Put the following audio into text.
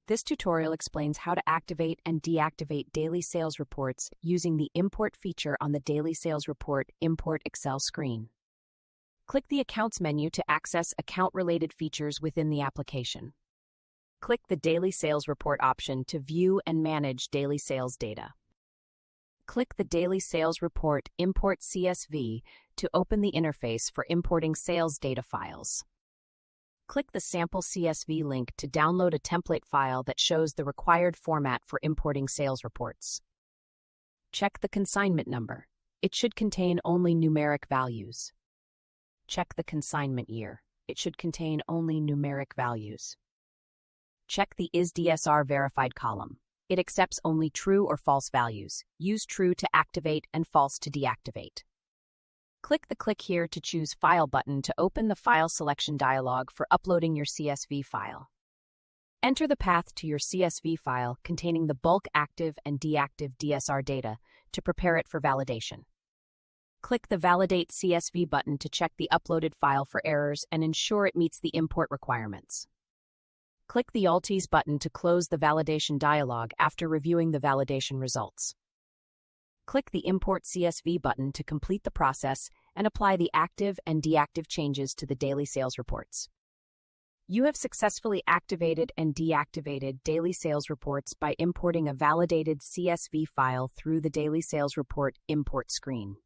This tutorial explains how to activate and deactivate daily sales reports using the Import feature on the Daily Sales Report Import Excel screen. Click the Accounts menu to access account-related features within the application. Click the Daily Sales Report option to view and manage daily sales data. Click the Daily Sales Report Import CSV to open the interface for importing sales data files. Click the sample CSV link to download a template file that shows the required format for importing sales reports. Check the consignment number. It should contain only numeric values. Check the consignment year. It should contain only numeric values. Check the Is DSR verified column. It accepts only true or false values. Use true to activate and false to deactivate. Click the Click Here to choose File button to open the File Selection dialog for uploading your CSV file. Enter the path to your CSV file containing the bulk active and deactive DSR data to prepare it for validation. Click the Validate CSV button to check the uploaded file for errors and ensure it meets the import requirements. Click the Alt-Ease button to close the validation dialog after reviewing the validation results. Click the Import CSV button to complete the process and apply the active and deactive changes to the daily sales reports. You have successfully activated and deactivated daily sales reports by importing a validated CSV file through the Daily Sales Report Import screen.